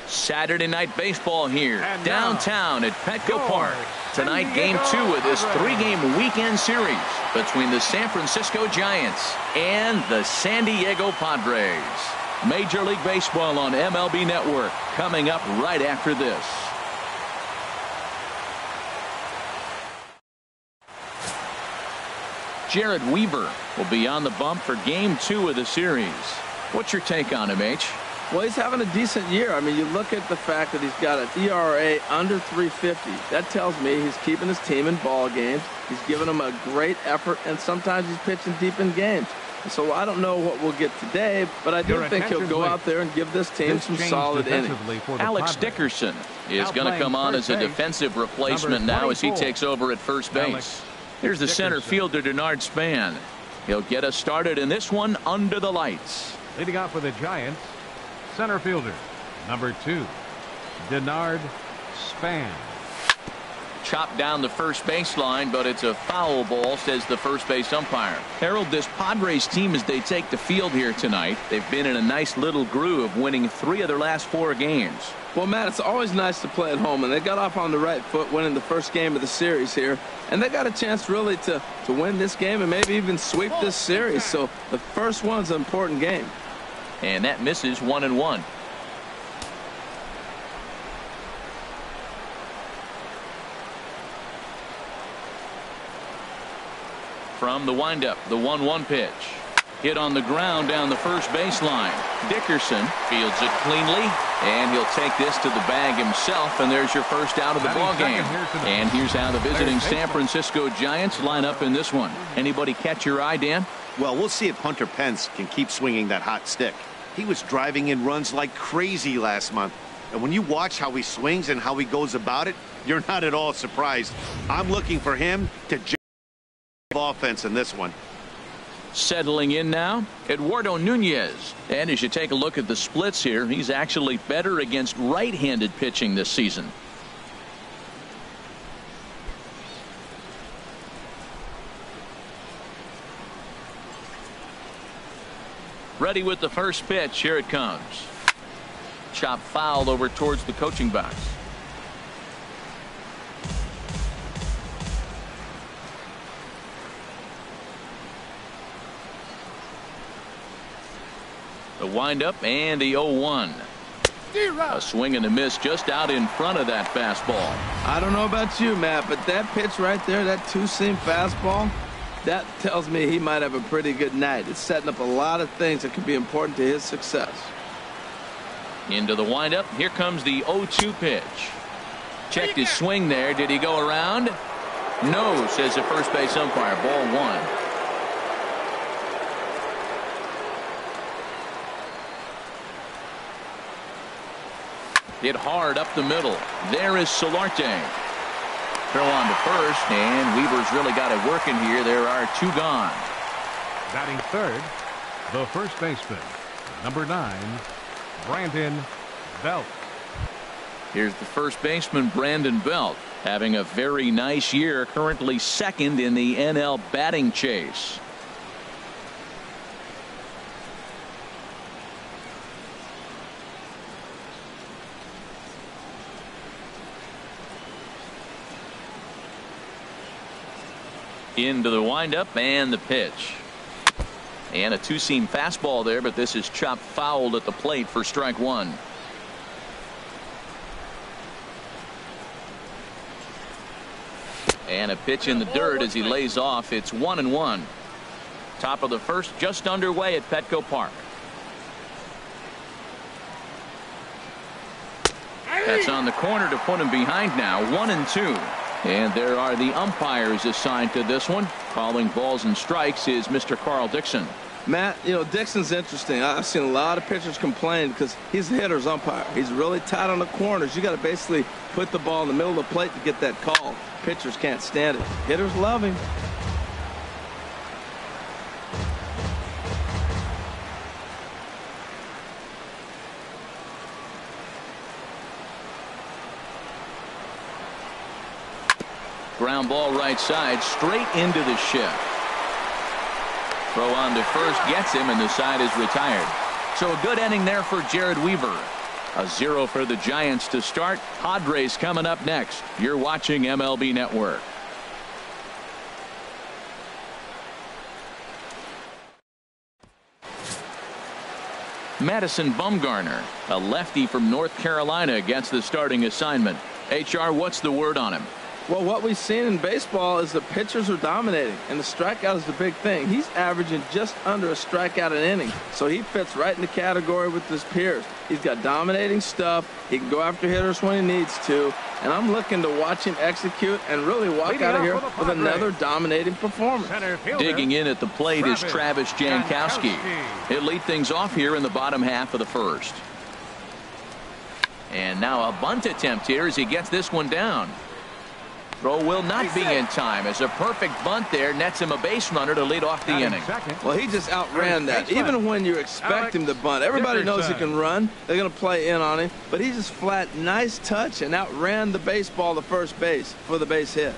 Saturday night baseball here And downtown at Petco Park. Tonight, Game 2 of this 3-game weekend series between the San Francisco Giants and the San Diego Padres. Major League Baseball on MLB Network coming up right after this. Jered Weaver will be on the bump for Game 2 of the series. What's your take on him, H? Well, he's having a decent year. I mean, you look at the fact that he's got an ERA under 350. That tells me he's keeping his team in ball games. He's giving them a great effort, and sometimes he's pitching deep in games. So I don't know what we'll get today, but I do think he'll go out there and give this team some solid innings. Alex Dickerson is going to come on as a defensive replacement now as he takes over at first base. Here's the center fielder, Denard Span. He'll get us started in this one under the lights. Leading off for the Giants, center fielder, number 2, Denard Span. Chopped down the first baseline, but it's a foul ball, says the first base umpire. Harold, this Padres team, as they take the field here tonight, they've been in a nice little groove, winning 3 of their last 4 games. Well, Matt, it's always nice to play at home, and they got off on the right foot winning the first game of the series here, and they got a chance really to win this game and maybe even sweep this series. So the first one's an important game. And that misses 1-1. From the windup, the 1-1 pitch. Hit on the ground down the first baseline. Dickerson fields it cleanly, and he'll take this to the bag himself, and there's your first out of the ball game. And here's how the visiting San Francisco Giants line up in this one. Anybody catch your eye, Dan? Well, we'll see if Hunter Pence can keep swinging that hot stick. He was driving in runs like crazy last month. And when you watch how he swings and how he goes about it, you're not at all surprised. I'm looking for him to offense in this one. Settling in now, Eduardo Nunez. And as you take a look at the splits here, he's actually better against right-handed pitching this season. Ready with the first pitch. Here it comes. Chop foul over towards the coaching box. The windup and the 0-1. A swing and a miss just out in front of that fastball. I don't know about you, Matt, but that pitch right there, that two-seam fastball, that tells me he might have a pretty good night. It's setting up a lot of things that could be important to his success. Into the windup. Here comes the 0-2 pitch. Checked his swing there. Did he go around? No, says the first base umpire. Ball 1. Hit hard up the middle. There is Solarte. Throw on to first, and Weaver's really got it working here. There are 2 gone. Batting third, the first baseman, number 9, Brandon Belt. Here's the first baseman, Brandon Belt, having a very nice year, currently second in the NL batting chase. Into the windup and the pitch. And a two-seam fastball there, but this is chopped fouled at the plate for strike 1. And a pitch in the dirt as he lays off. It's 1-1. Top of the first just underway at Petco Park. That's on the corner to put him behind now. 1-2. And there are the umpires assigned to this one. Calling balls and strikes is Mr. Carl Dixon. Matt, you know, Dixon's interesting. I've seen a lot of pitchers complain because he's the hitter's umpire. He's really tight on the corners. You got to basically put the ball in the middle of the plate to get that call. Pitchers can't stand it. Hitters love him. Ground ball right side, straight into the shift. Throw on to first, gets him, and the side is retired. So a good inning there for Jered Weaver. A 0 for the Giants to start. Padres coming up next. You're watching MLB Network. Madison Bumgarner, a lefty from North Carolina, gets the starting assignment. HR, what's the word on him? Well, what we've seen in baseball is the pitchers are dominating, and the strikeout is the big thing. He's averaging just under a strikeout an inning, so he fits right in the category with his peers. He's got dominating stuff. He can go after hitters when he needs to, and I'm looking to watch him execute and really walk out of here with another dominating performance. Digging in at the plate is Travis Jankowski. He'll lead things off here in the bottom half of the first. And now a bunt attempt here as he gets this one down. Throw will not be in time as a perfect bunt there nets him a base runner to lead off the inning. Well, he just outran that. Even when you expect him to bunt, everybody knows he can run. They're going to play in on him, but he just flat, nice touch, and outran the baseball to first base for the base hit.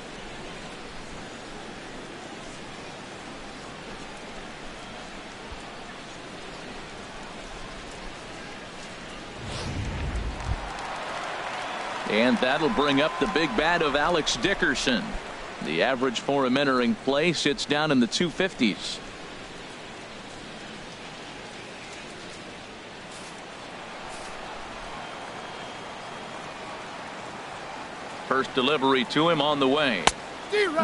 And that'll bring up the big bat of Alex Dickerson. The average for him entering play sits down in the 250s. First delivery to him on the way.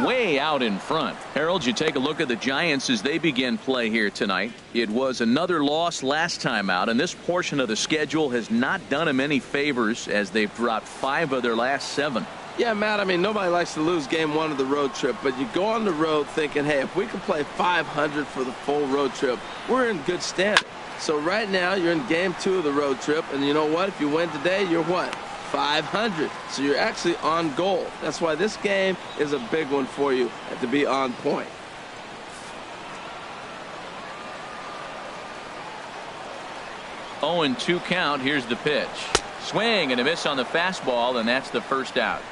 Way out in front. Harold, you take a look at the Giants as they begin play here tonight. It was another loss last time out, and this portion of the schedule has not done them any favors as they've dropped 5 of their last 7. Yeah, Matt, I mean, nobody likes to lose game 1 of the road trip, but you go on the road thinking, hey, if we can play 500 for the full road trip, we're in good standing. So right now, you're in game 2 of the road trip, and you know what? If you win today, you're what? 500. So you're actually on goal. That's why this game is a big one for you to be on point. Oh, and 2 count. Here's the pitch. Swing and a miss on the fastball, and that's the first out.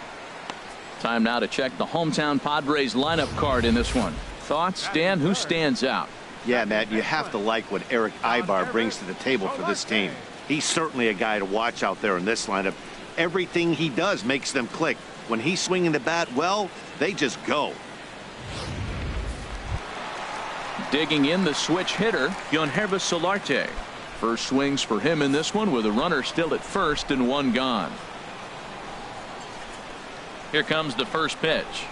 Time now to check the hometown Padres lineup card in this one. Thoughts, Dan? Who stands out? Yeah, Matt, you have to like what Erick Aybar brings to the table for this team. He's certainly a guy to watch out there in this lineup. Everything he does makes them click. When he's swinging the bat well, they just go. Digging in the switch hitter, Yangervis Solarte. First swings for him in this one with a runner still at first and 1 gone. Here comes the first pitch.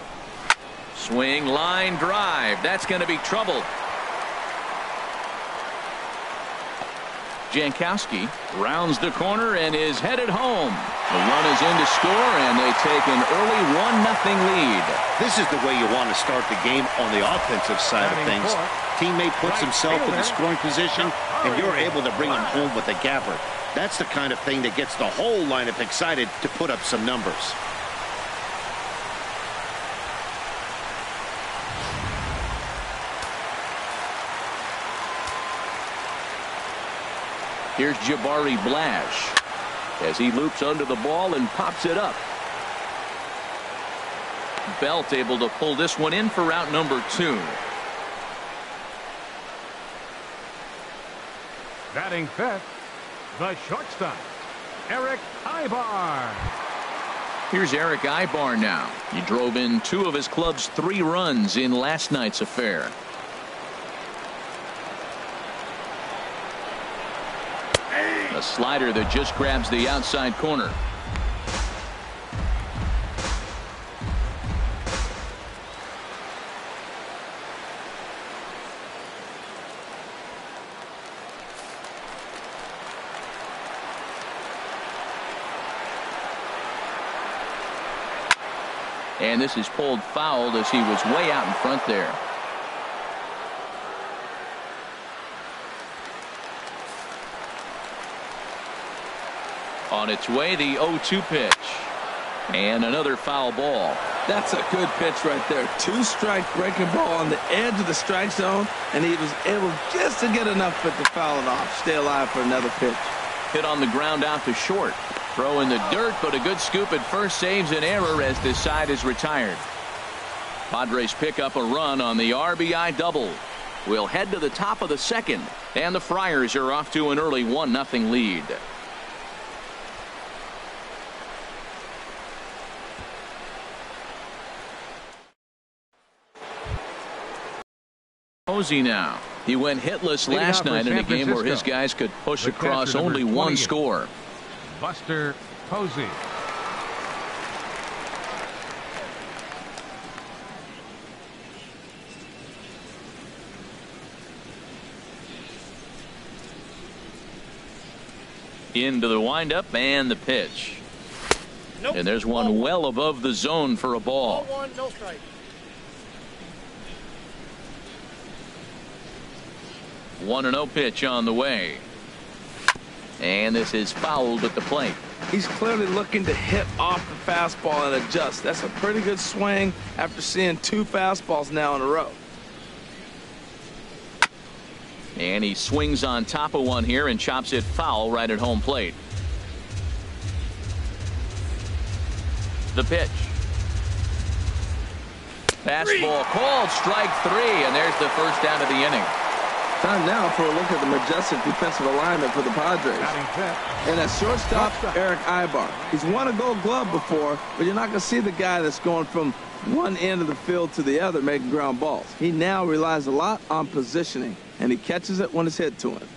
Swing, line drive. That's going to be trouble. Jankowski rounds the corner and is headed home. The run is in to score, and they take an early 1-0 lead. This is the way you want to start the game on the offensive side of things. Teammate puts himself in the scoring position, and you're able to bring him home with a gapper. That's the kind of thing that gets the whole lineup excited to put up some numbers. Here's Jabari Blash as he loops under the ball and pops it up. Belt able to pull this one in for route number 2. Batting fifth, the shortstop, Erick Aybar. Here's Erick Aybar now. He drove in 2 of his club's 3 runs in last night's affair. A slider that just grabs the outside corner. And this is pulled foul as he was way out in front there. On its way, the 0-2 pitch. And another foul ball. That's a good pitch right there. 2-strike breaking ball on the edge of the strike zone, and he was able just to get enough of it to foul it off. Stay alive for another pitch. Hit on the ground out to short. Throw in the dirt, but a good scoop at first saves an error as this side is retired. Padres pick up a run on the RBI double. We'll head to the top of the second, and the Friars are off to an early 1-0 lead. Posey now. He went hitless last night in a game where his guys could push across only one score. Buster Posey. Into the windup and the pitch. Nope. And there's one well above the zone for a ball. Ball 1, no strike. One and 0 pitch on the way. And this is fouled at the plate. He's clearly looking to hit off the fastball and adjust. That's a pretty good swing after seeing 2 fastballs now in a row. And he swings on top of one here and chops it foul right at home plate. The pitch. Fastball called, strike 3, and there's the first out of the inning. Time now for a look at the majestic defensive alignment for the Padres. And at shortstop, Erick Aybar. He's won a Gold Glove before, but you're not going to see the guy that's going from one end of the field to the other making ground balls. He now relies a lot on positioning, and he catches it when it's hit to him.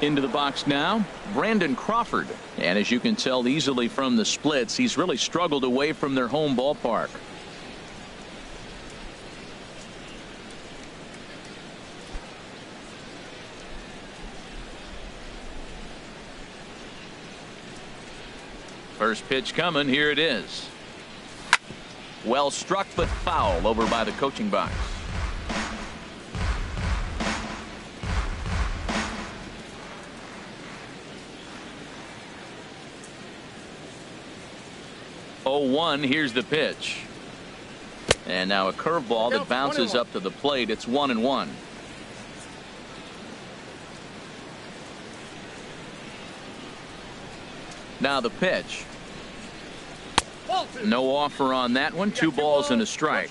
Into the box now, Brandon Crawford. And as you can tell easily from the splits, he's really struggled away from their home ballpark. First pitch coming. Here it is. Well struck, but foul over by the coaching box. Oh, 1. Here's the pitch. And now a curveball that bounces up to the plate. It's 1-1. Now the pitch. No offer on that one. 2 balls and a strike.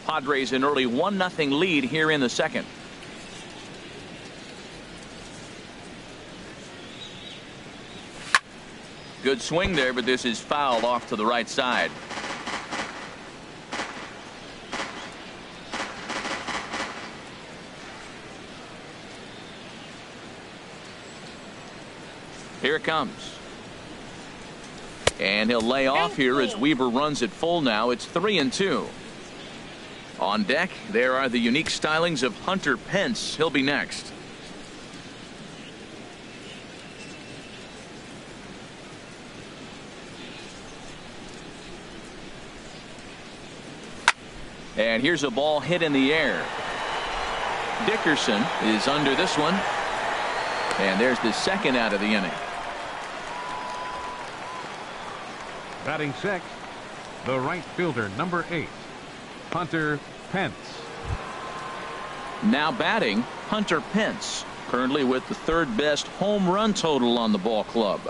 Padres an early 1-0 lead here in the second. Good swing there, but this is foul off to the right side. Here it comes. And he'll lay off here as Weaver runs it full now. It's 3-2. On deck, there are the unique stylings of Hunter Pence. He'll be next. And here's a ball hit in the air. Dickerson is under this one. And there's the second out of the inning. Batting sixth, the right fielder, number 8, Hunter Pence. Now batting, Hunter Pence, currently with the 3rd best home run total on the ball club.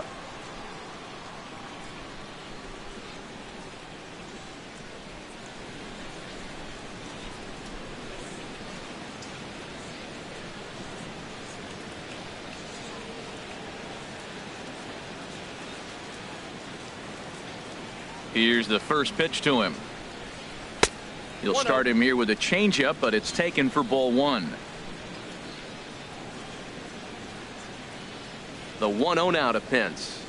Here's the first pitch to him. He'll start him here with a changeup, but it's taken for ball 1. The 1-0 now to Pence.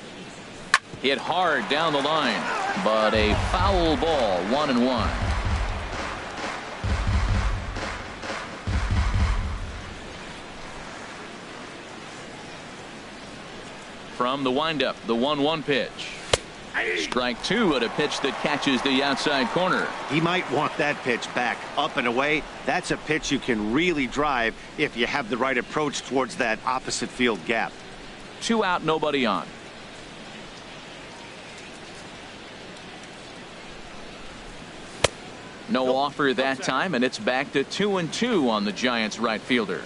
Hit hard down the line, but a foul ball. 1-1. From the windup, the 1-1 pitch. Strike 2 at a pitch that catches the outside corner. He might want that pitch back, up and away. That's a pitch you can really drive if you have the right approach towards that opposite field gap. 2 out, nobody on. No offer that time, and it's back to 2-2 on the Giants right fielder.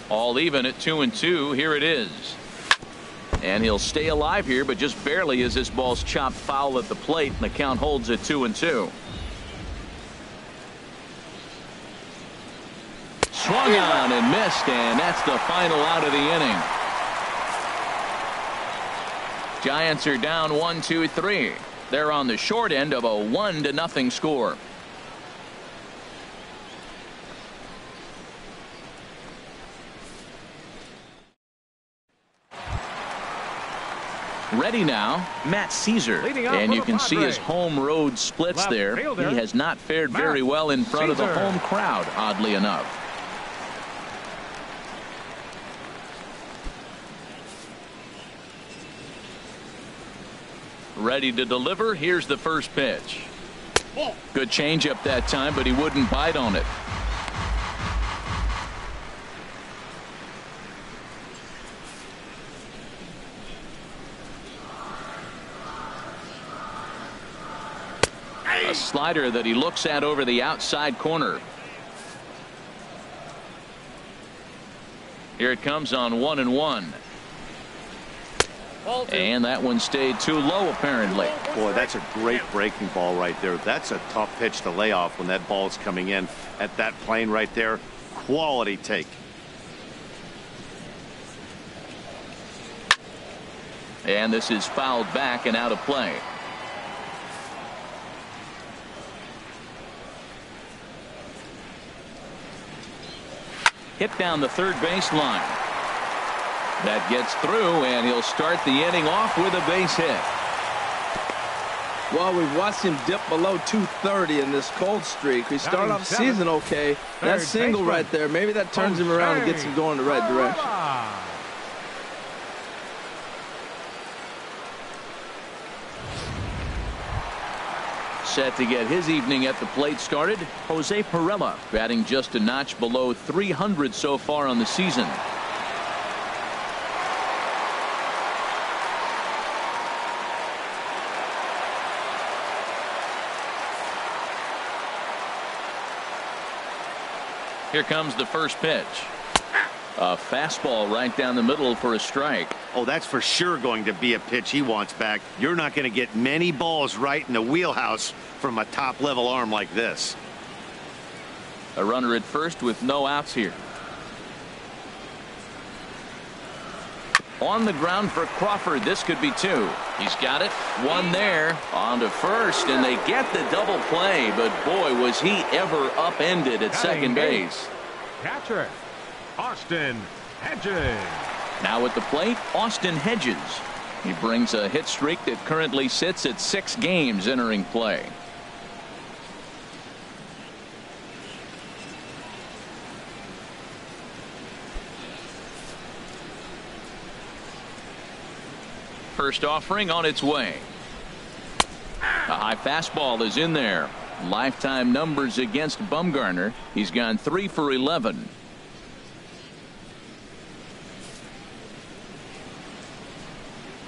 All even at 2-2. Here it is. And he'll stay alive here, but just barely as this ball's chopped foul at the plate, and the count holds at 2-2. swung on and missed, and that's the final out of the inning. Giants are down 1-2-3. They're on the short end of a 1-0 score. Ready now, Matt Caesar, and you can see his home road splits there. He has not fared very well in front of the home crowd, oddly enough. Ready to deliver. Here's the first pitch. Good changeup that time, but he wouldn't bite on it. A slider that he looks at over the outside corner. Here it comes on 1-1. And that one stayed too low, apparently. Boy, that's a great breaking ball right there. That's a tough pitch to lay off when that ball's coming in at that plane right there. Quality take. And this is fouled back and out of play. Hit down the third baseline. That gets through, and he'll start the inning off with a base hit. Well, we've watched him dip below 230 in this cold streak. He started off the season okay. That single right there, maybe that turns him around and gets him going the right direction. Set to get his evening at the plate started, Jose Pirela, batting just a notch below 300 so far on the season. Here comes the first pitch. A fastball right down the middle for a strike. Oh, that's for sure going to be a pitch he wants back. You're not going to get many balls right in the wheelhouse from a top-level arm like this. A runner at first with no outs here. On the ground for Crawford. This could be two. He's got it. One there. On to first, and they get the double play. But boy, was he ever upended at second base. Catcher, Austin Hedges. Now at the plate, Austin Hedges. He brings a hit streak that currently sits at 6 games entering play. First offering on its way. A high fastball is in there. Lifetime numbers against Bumgarner. He's gone 3 for 11.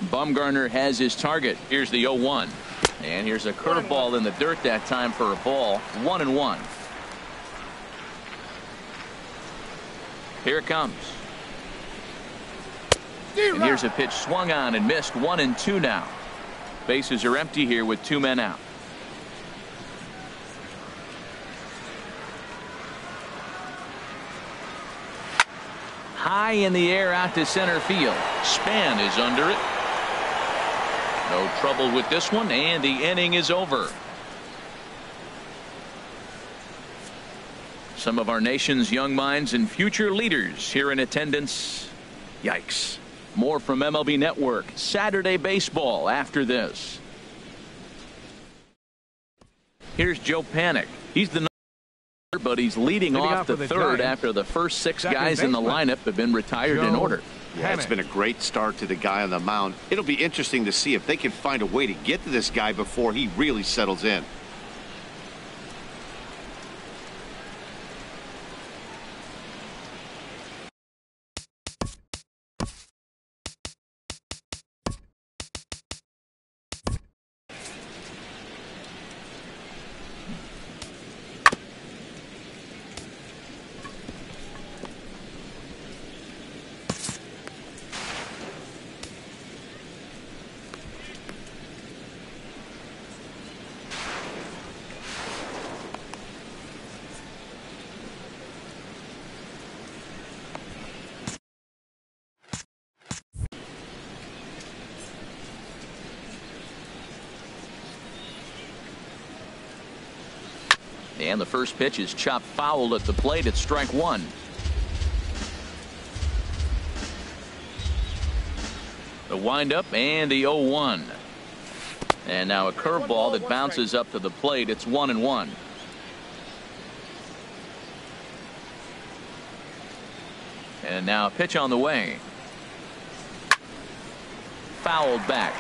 Bumgarner has his target. Here's the 0-1. And here's a curveball in the dirt that time for a ball. 1-1. Here it comes. And here's a pitch swung on and missed. 1-2 now. Bases are empty here with 2 men out. High in the air out to center field. Span is under it. No trouble with this one, and the inning is over. Some of our nation's young minds and future leaders here in attendance. Yikes. More from MLB Network Saturday Baseball after this. Here's Joe Panik. He's the number, but he's leading off the third after the first 6 guys in the lineup have been retired in order. Yeah, it's been a great start to the guy on the mound. It'll be interesting to see if they can find a way to get to this guy before he really settles in. And the first pitch is chopped foul at the plate. It's strike one. The windup and the 0-1. And now a curveball that bounces up to the plate. It's 1-1. And now a pitch on the way. Fouled back.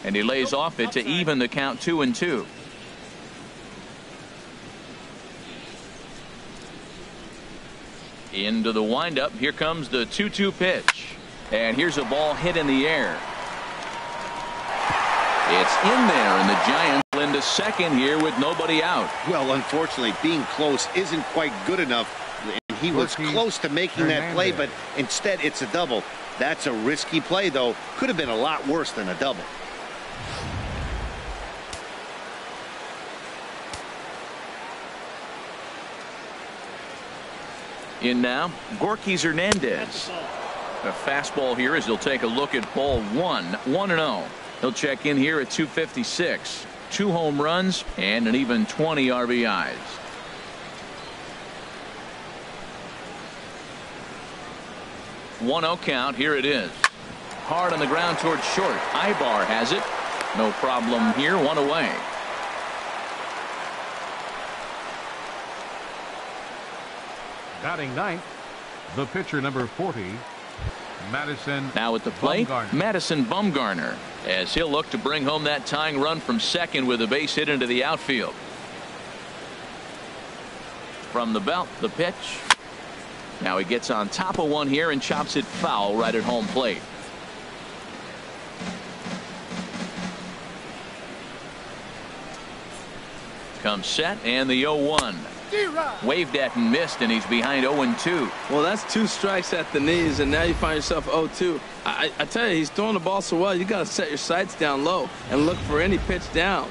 And he lays off it to even the count 2-2. Into the windup. Here comes the 2-2 pitch. And here's a ball hit in the air. It's in there, and the Giants into second here with nobody out. Well, unfortunately, being close isn't quite good enough. And he was close to making that play, but instead it's a double. That's a risky play, though. Could have been a lot worse than a double. In now, Gorky Hernandez. A fastball here as he'll take a look at ball one. 1-0. He'll check in here at 256. 2 home runs and an even 20 RBIs. One-0 count. Here it is. Hard on the ground towards short. Aybar has it. No problem here. 1 away. Batting ninth, the pitcher number 40, Madison. Now at the plate, Bumgarner. Madison Bumgarner, as he'll look to bring home that tying run from second with a base hit into the outfield. From the belt, the pitch. Now he gets on top of one here and chops it foul right at home plate. Comes set and the 0-1. Waved at and missed, and he's behind 0-2. Well, that's 2 strikes at the knees, and now you find yourself 0-2. I tell you, he's throwing the ball so well, you got to set your sights down low and look for any pitch down.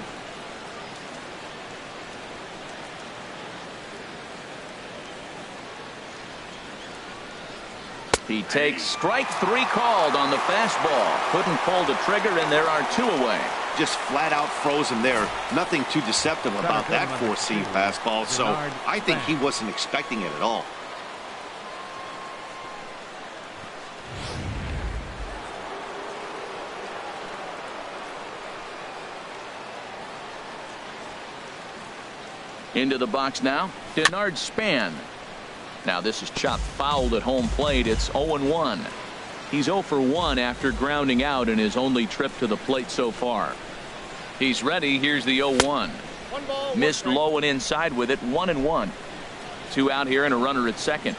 He takes strike 3 called on the fastball. Couldn't pull the trigger, and there are 2 away. Just flat out frozen there. Nothing too deceptive about that 4-seam fastball, so I think he wasn't expecting it at all. Into the box now, Denard Span. Now this is chopped foul at home plate. It's 0-1. He's 0 for 1 after grounding out in his only trip to the plate so far. He's ready. Here's the 0-1. Missed low and inside with it. 1-1. 2 out here and a runner at second.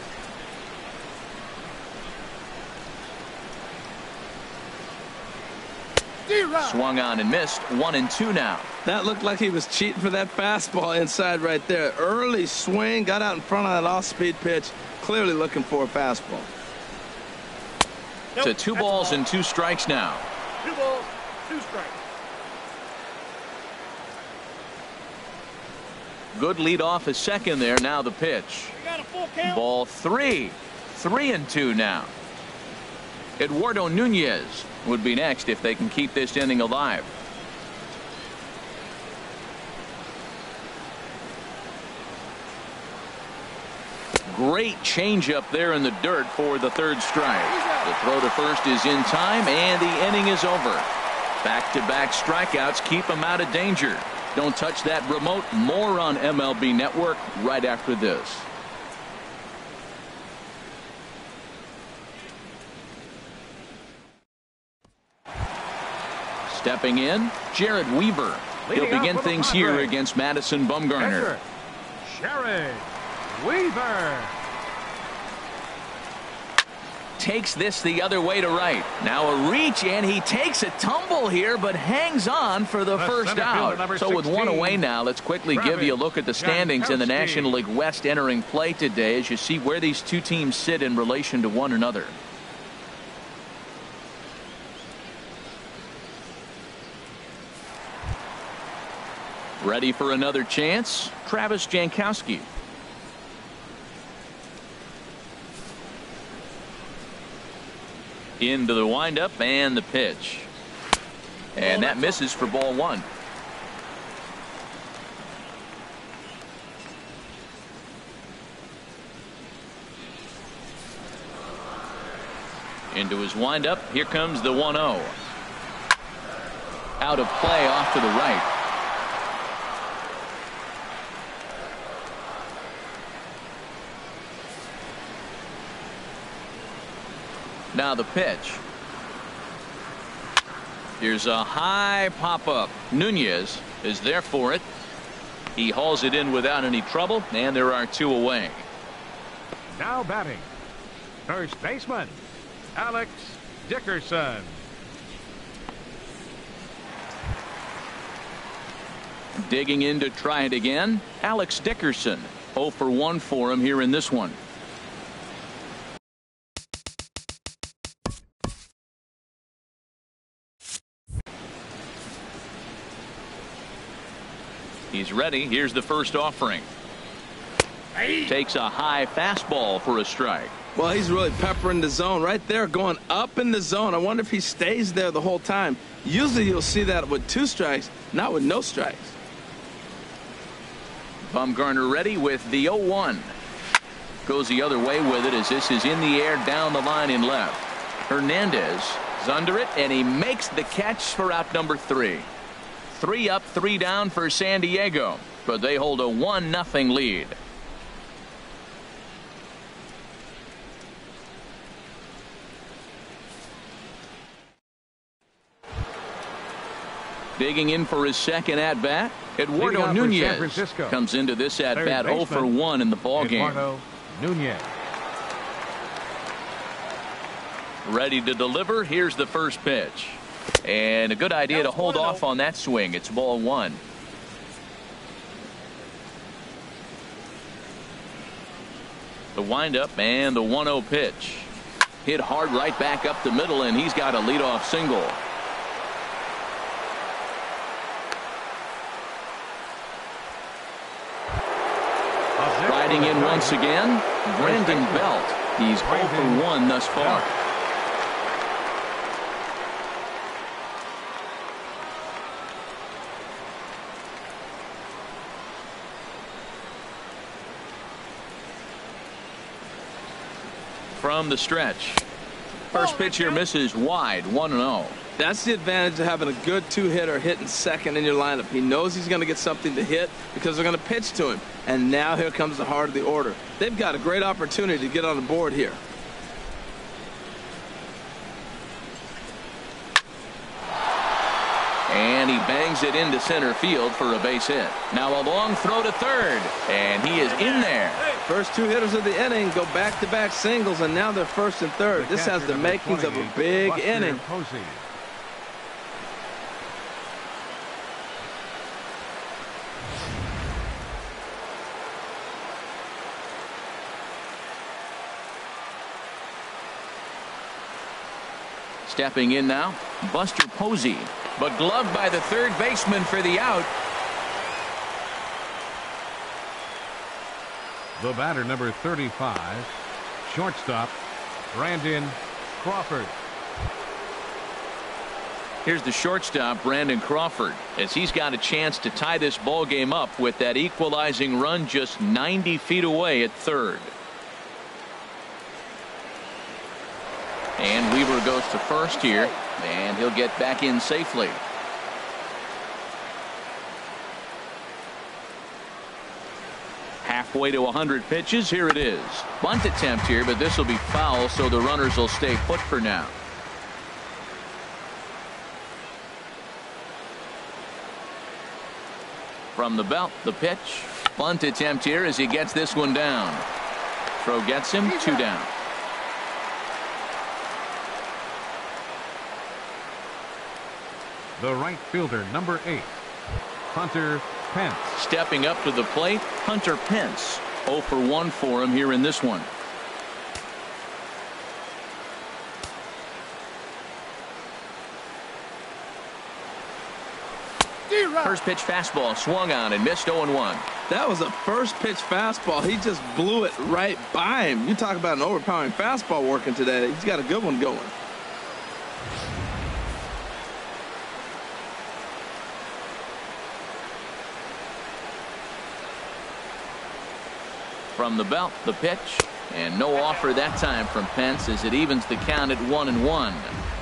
Swung on and missed. 1-2 now. That looked like he was cheating for that fastball inside right there. Early swing, got out in front of that off-speed pitch. Clearly looking for a fastball. To 2 balls and 2 strikes now. 2 balls, 2 strikes. Good lead off a second there. Now the pitch. Got a full count. Ball 3. 3-2 now. Eduardo Nunez would be next if they can keep this inning alive. Great changeup there in the dirt for the 3rd strike. The throw to first is in time, and the inning is over. Back-to-back strikeouts keep him out of danger. Don't touch that remote. More on MLB Network right after this. Stepping in, Jered Weaver. He'll begin things here against Madison Bumgarner. Jered Weaver takes this the other way to right. Now a reach, and he takes a tumble here, but hangs on for the first out. So with 1 away now, let's quickly give you a look at the standings in the National League West entering play today as you see where these 2 teams sit in relation to one another. Ready for another chance? Travis Jankowski. Into the windup and the pitch. And that misses for ball one. Into his windup. Here comes the 1-0. Out of play off to the right. Now the pitch. Here's a high pop-up. Nunez is there for it. He hauls it in without any trouble, and there are two away. Now batting, first baseman, Alex Dickerson. Digging in to try it again, Alex Dickerson. 0 for 1 for him here in this one. He's ready. Here's the first offering. Takes a high fastball for a strike. Well, he's really peppering the zone right there, going up in the zone. I wonder if he stays there the whole time. Usually you'll see that with 2 strikes, not with no strikes. Bumgarner ready with the 0-1. Goes the other way with it as this is in the air down the line in left. Hernandez is under it, and he makes the catch for out number 3. 3 up, 3 down for San Diego, but they hold a 1-0 lead. Digging in for his second at bat, Eduardo Nunez comes into this at bat 0 for 1 in the ball game. Eduardo Nunez. Ready to deliver. Here's the first pitch. And a good idea to hold off on that swing. It's ball 1. The windup and the 1-0 pitch. Hit hard right back up the middle, and he's got a leadoff single. Riding in once again, Brandon Belt. He's 0 for 1 thus far. From the stretch. First pitch here misses wide, 1-0. That's the advantage of having a good 2-hitter hitting second in your lineup. He knows he's going to get something to hit because they're going to pitch to him. And now here comes the heart of the order. They've got a great opportunity to get on the board here. And he bangs it into center field for a base hit. Now a long throw to third, and he is in there. First 2 hitters of the inning go back-to-back singles, and now they're first and third. This has the makings of a big inning. Stepping in now, Buster Posey, but gloved by the third baseman for the out. The batter, number 35, shortstop, Brandon Crawford. Here's the shortstop, Brandon Crawford, as he's got a chance to tie this ball game up with that equalizing run just 90 feet away at third. And Weaver goes to first here, and he'll get back in safely. Halfway to 100 pitches. Here it is. Bunt attempt here, but this will be foul, so the runners will stay put for now. From the belt, the pitch. Bunt attempt here as he gets this one down. Throw gets him, 2 down. The right fielder, number 8, Hunter Pence. Stepping up to the plate, Hunter Pence. 0 for 1 for him here in this one. First pitch fastball swung on and missed 0-1. That was a first pitch fastball. He just blew it right by him. You talk about an overpowering fastball working today. He's got a good one going. From the belt, the pitch, and no offer that time from Pence as it evens the count at 1-1.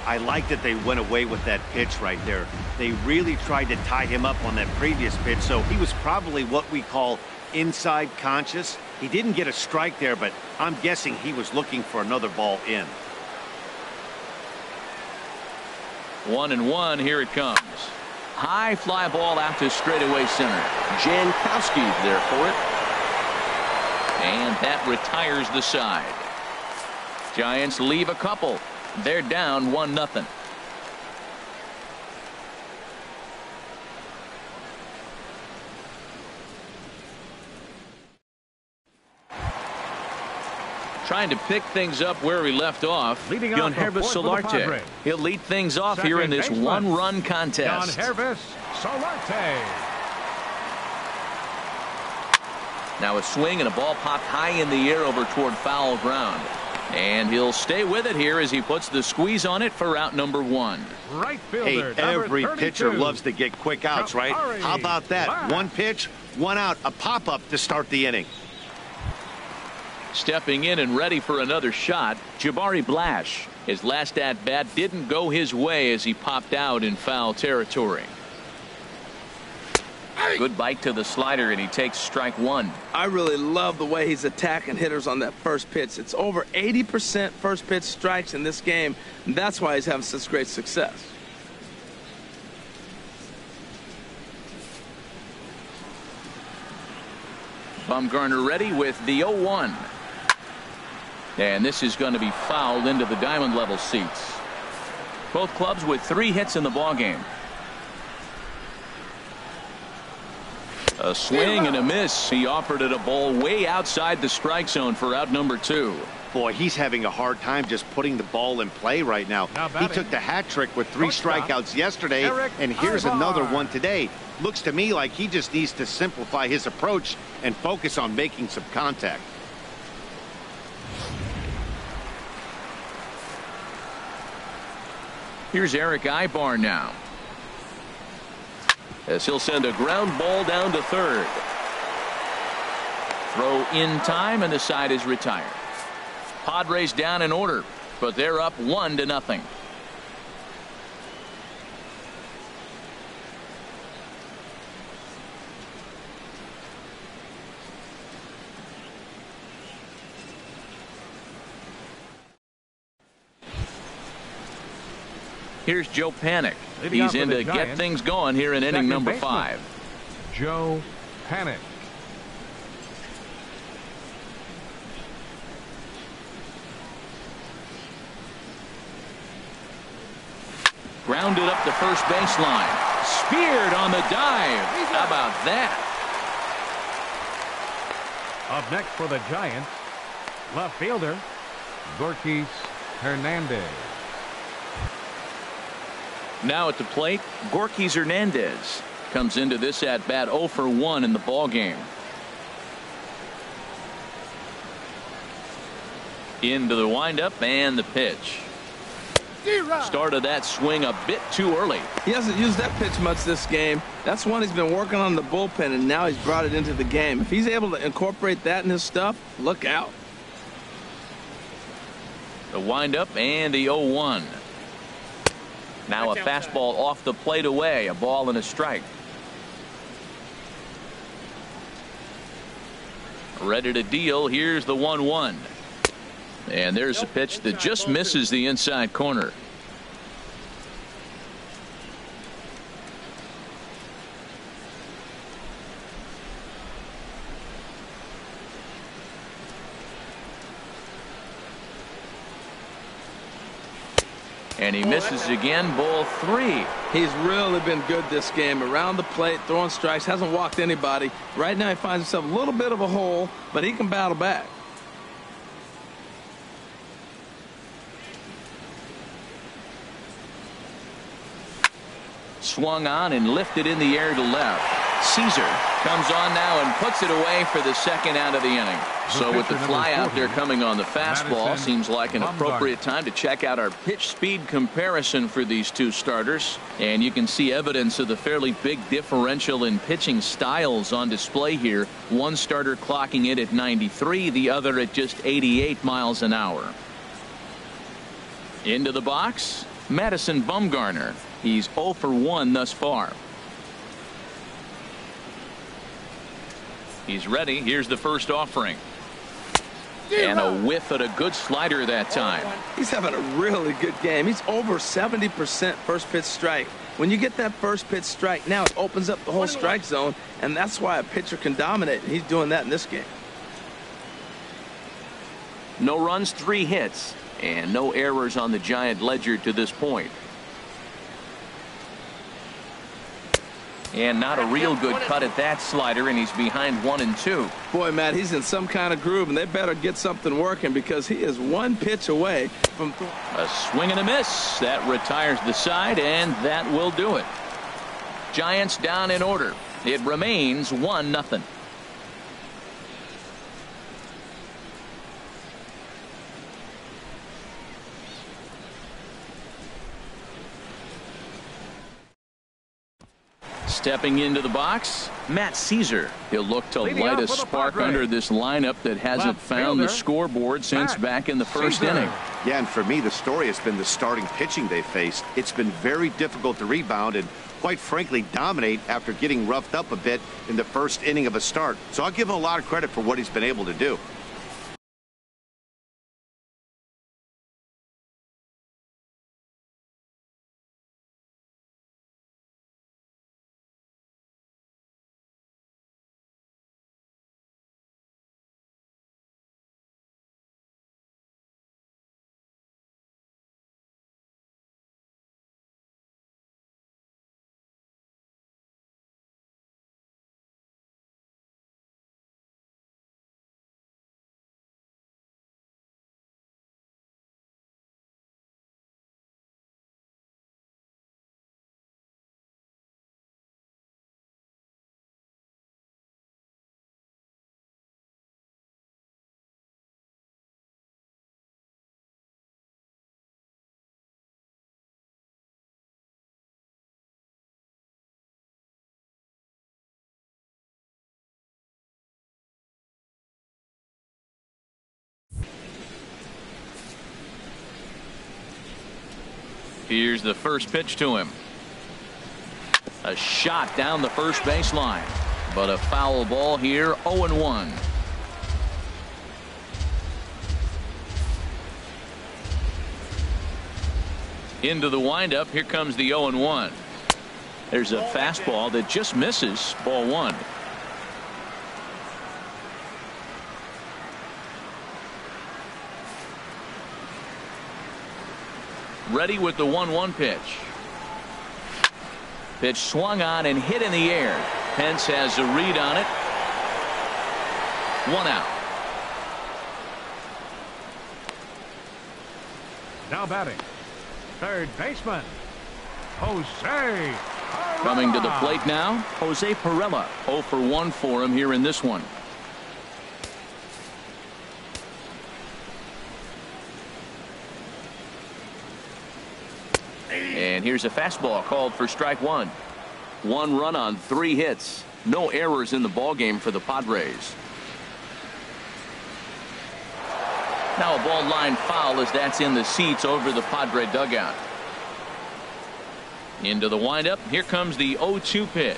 I like that they went away with that pitch right there. They really tried to tie him up on that previous pitch, so he was probably what we call inside conscious. He didn't get a strike there, but I'm guessing he was looking for another ball in. 1-1, here it comes. High fly ball out to straightaway center. Jankowski there for it. And that retires the side. Giants leave a couple. They're down 1-0. Trying to pick things up where we left off. Leading off Hervis Solarte. He'll lead things off here in this one-run contest. Hervis Solarte. Now a swing and a ball popped high in the air over toward foul ground. And he'll stay with it here as he puts the squeeze on it for out number 1. Right fielder, hey, every 32. pitcher loves to get quick outs, right? Cory. How about that? One pitch, one out, a pop-up to start the inning. Stepping in and ready for another shot, Jabari Blash. His last at-bat didn't go his way as he popped out in foul territory. Good bite to the slider, and he takes strike 1. I really love the way he's attacking hitters on that first pitch. It's over 80% first pitch strikes in this game, and that's why he's having such great success. Bumgarner ready with the 0-1. And this is going to be fouled into the diamond level seats. Both clubs with 3 hits in the ballgame. A swing and a miss. He offered it a ball way outside the strike zone for out number 2. Boy, he's having a hard time just putting the ball in play right now. He took the hat trick with 3 strikeouts yesterday, Erick, and here's Aybar. another one today. Looks to me like he just needs to simplify his approach and focus on making some contact. Here's Erick Aybar now, as he'll send a ground ball down to third. Throw in time, and the side is retired. Padres down in order, but they're up 1-0. Here's Joe Panik. Leading He's off in for to the get Giants, things going here in inning second number baseman, 5. Joe Panik. Grounded up the first baseline. Speared on the dive. How about that? Up next for the Giants, left fielder, Gorkis Hernandez. Now at the plate, Gorkis Hernandez comes into this at bat 0 for 1 in the ball game. Into the windup and the pitch. Started that swing a bit too early. He hasn't used that pitch much this game. That's one he's been working on the bullpen, and now he's brought it into the game. If he's able to incorporate that in his stuff, look out. The windup and the 0-1. Now a fastball off the plate away, a ball and a strike. Ready to deal. Here's the 1-1. And there's a pitch that just misses the inside corner. And he misses again, ball 3. He's really been good this game. Around the plate, throwing strikes, hasn't walked anybody. Right now he finds himself a little bit of a hole, but he can battle back. Swung on and lifted in the air to left. Caesar comes on now and puts it away for the second out of the inning. So with the fly out there coming on the fastball, Madison, seems like an Bumgarner. appropriate time to check out our pitch speed comparison for these two starters. And you can see evidence of the fairly big differential in pitching styles on display here. One starter clocking it at 93, the other at just 88 miles an hour. Into the box, Madison Bumgarner. He's 0 for 1 thus far. He's ready. Here's the first offering. And a whiff at a good slider that time. He's having a really good game. He's over 70% first pitch strike. When you get that first pitch strike, now it opens up the whole strike zone, and that's why a pitcher can dominate. He's doing that in this game. No runs, 3 hits, and no errors on the Giant ledger to this point. And not a real good cut at that slider, and he's behind 1-2. Boy, Matt, he's in some kind of groove, and they better get something working because he is one pitch away from a swing and a miss. That retires the side, and that will do it. Giants down in order. It remains 1-0. Stepping into the box, Matt Caesar. He'll look to Leading light off a for the spark Padres. under this lineup that hasn't Left found the fielder, scoreboard since Matt back in the first Caesar. inning. Yeah, and for me, the story has been the starting pitching they faced. It's been very difficult to rebound and, quite frankly, dominate after getting roughed up a bit in the first inning of a start. So I'll give him a lot of credit for what he's been able to do. Here's the first pitch to him. A shot down the first baseline, but a foul ball here. 0-1. Into the windup. Here comes the 0-1. There's a fastball that just misses. Ball 1. Ready with the 1-1 pitch. Pitch swung on and hit in the air. Pence has a read on it. 1 out. Now batting, third baseman, Jose. Coming to the plate now, Jose Pirela. 0 for 1 for him here in this one. And here's a fastball called for strike 1. 1 run on 3 hits. No errors in the ballgame for the Padres. Now a ball line foul as that's in the seats over the Padre dugout. Into the windup. Here comes the 0-2 pitch.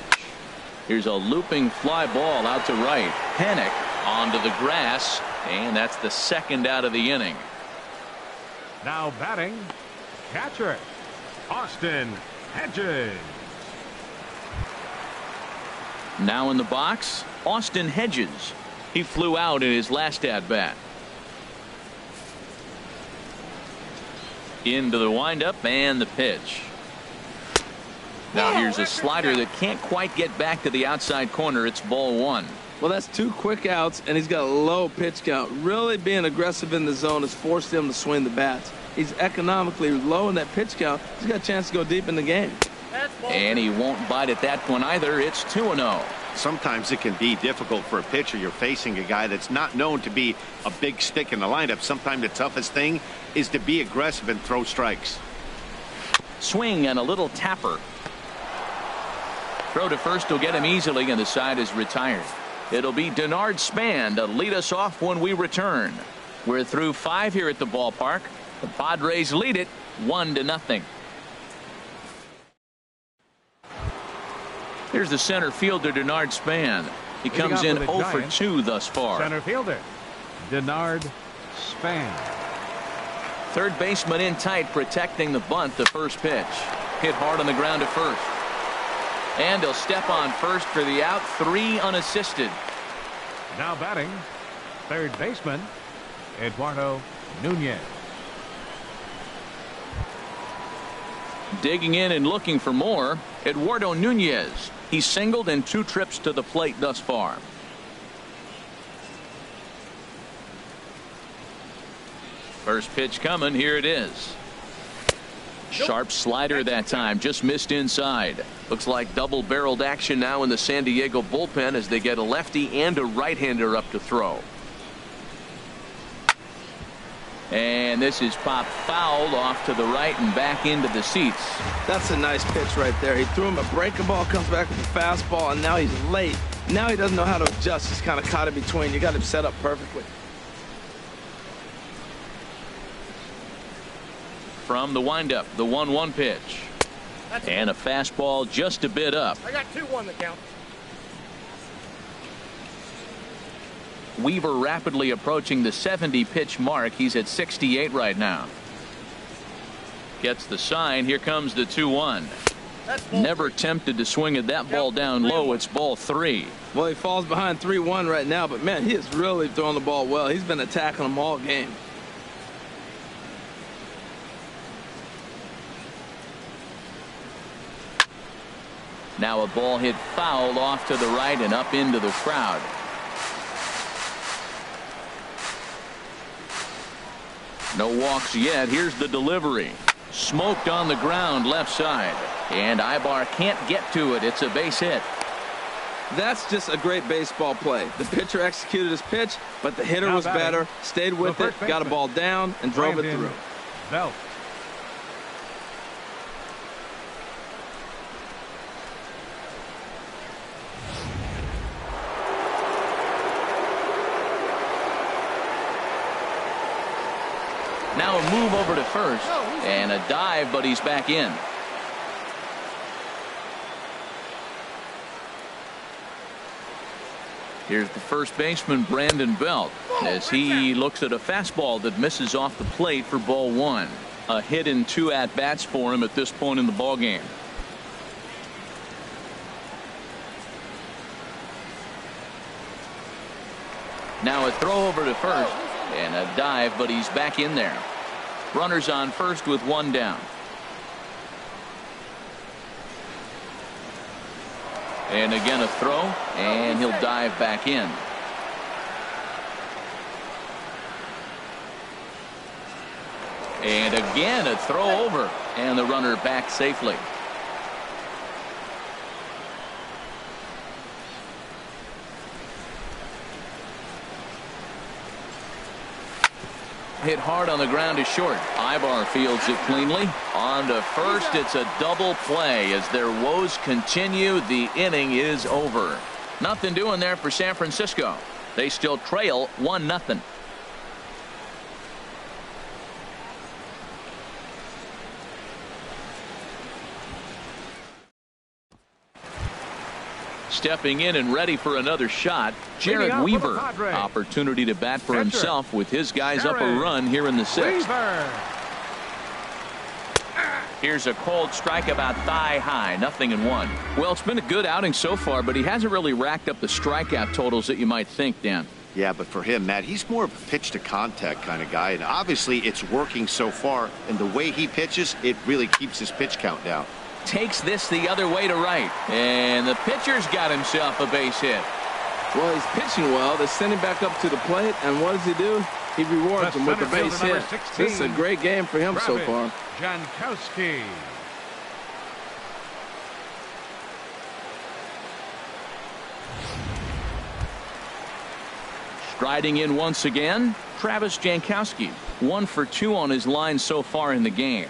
Here's a looping fly ball out to right. Panic onto the grass, and that's the second out of the inning. Now batting, catcher, Austin Hedges. Now in the box, Austin Hedges. He flew out in his last at bat. Into the windup and the pitch. Now here's a slider that can't quite get back to the outside corner. It's ball 1. Well, that's 2 quick outs, and he's got a low pitch count. Really being aggressive in the zone has forced him to swing the bats. He's economically low in that pitch count. He's got a chance to go deep in the game. That's And he won't bite at that one either. It's 2-0. Sometimes it can be difficult for a pitcher. You're facing a guy that's not known to be a big stick in the lineup. Sometimes the toughest thing is to be aggressive and throw strikes. Swing and a little tapper. Throw to first will get him easily, and the side is retired. It'll be Denard Span to lead us off when we return. We're through 5 here at the ballpark. The Padres lead it 1-0. Here's the center fielder, Denard Span. He comes in 0 for 2 thus far. Center fielder, Denard Span. Third baseman in tight, protecting the bunt. The first pitch. Hit hard on the ground to first. And he'll step on first for the out. 3 unassisted. Now batting, third baseman, Eduardo Nunez. Digging in and looking for more, Eduardo Nunez. He's singled in 2 trips to the plate thus far. First pitch coming. Here it is. Sharp slider that time. Just missed inside. Looks like double-barreled action now in the San Diego bullpen as they get a lefty and a right-hander up to throw. And this is popped foul off to the right and back into the seats. That's a nice pitch right there. He threw him a breaking ball, comes back with a fastball, and now he's late. Now he doesn't know how to adjust. He's kind of caught in between. You got him set up perfectly. From the windup, the 1-1 pitch. And a fastball just a bit up. I got 2-1 the count. Weaver rapidly approaching the 70 pitch mark. He's at 68 right now. Gets the sign. Here comes the 2-1. Never tempted to swing at that ball down low. It's ball 3. Well, he falls behind 3-1 right now, but man, he is really throwing the ball well. He's been attacking them all game. Now a ball hit foul off to the right and up into the crowd. No walks yet. Here's the delivery. Smoked on the ground left side. And Aybar can't get to it. It's a base hit. That's just a great baseball play. The pitcher executed his pitch, but the hitter was better, stayed with it, got a ball down, and drove it through. Belt. Now a move over to first and a dive, but he's back in. Here's the first baseman, Brandon Belt, as he looks at a fastball that misses off the plate for ball 1. A hit in 2 at-bats for him at this point in the ballgame. Now a throw over to first and a dive, but he's back in there. Runners on first with 1 down. And again a throw, and he'll dive back in. And again a throw over, and the runner back safely. Hit hard on the ground is short. Aybar fields it cleanly. On to first. It's a double play as their woes continue. The inning is over. Nothing doing there for San Francisco. They still trail 1-0. Stepping in and ready for another shot, Jered Weaver. Opportunity to bat for himself with his guys up a run here in the 6th. Here's a cold strike about thigh high. 0-1. Well, it's been a good outing so far, but he hasn't really racked up the strikeout totals that you might think, Dan. Yeah, but for him, Matt, he's more of a pitch to contact kind of guy, and obviously it's working so far, and the way he pitches, it really keeps his pitch count down. Takes this the other way to right, and the pitcher's got himself a base hit. Well, he's pitching well. They send him back up to the plate, and what does he do? He rewards him with a base hit. 16, this is a great game for him so far. Jankowski. Striding in once again, Travis Jankowski. 1 for 2 on his line so far in the game.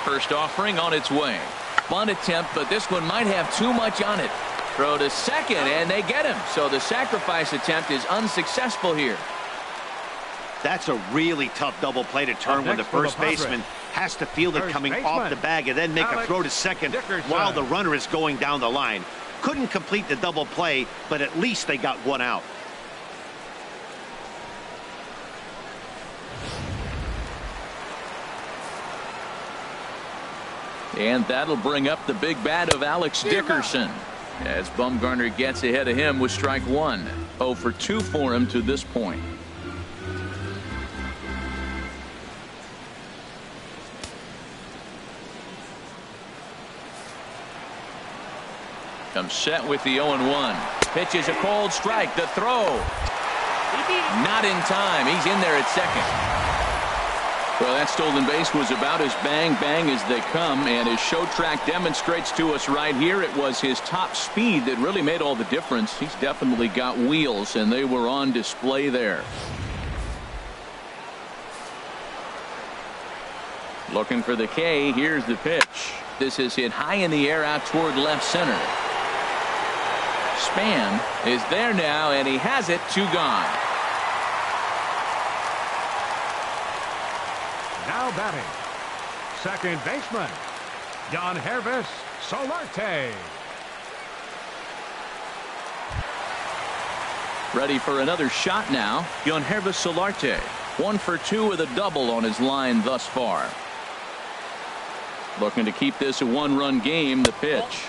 First offering on its way. Bunt attempt, but this one might have too much on it. Throw to second, and they get him. So the sacrifice attempt is unsuccessful here. That's a really tough double play to turn when the first baseman has to feel it coming off the bag and then make a throw to second while the runner is going down the line. Couldn't complete the double play, but at least they got one out. And that'll bring up the big bat of Alex Dickerson as Bumgarner gets ahead of him with strike 1. 0 for 2 for him to this point. Comes set with the 0-1. Pitches a cold strike. The throw. Not in time. He's in there at second. Well, that stolen base was about as bang-bang as they come, and his show track demonstrates to us right here it was his top speed that really made all the difference. He's definitely got wheels, and they were on display there. Looking for the K. Here's the pitch. This is hit high in the air out toward left center. Span is there now, and he has it. 2 gone. Now batting, second baseman, Jered Solarte. Ready for another shot now. Jered Solarte. 1 for 2 with a double on his line thus far. Looking to keep this a 1-run game. The pitch.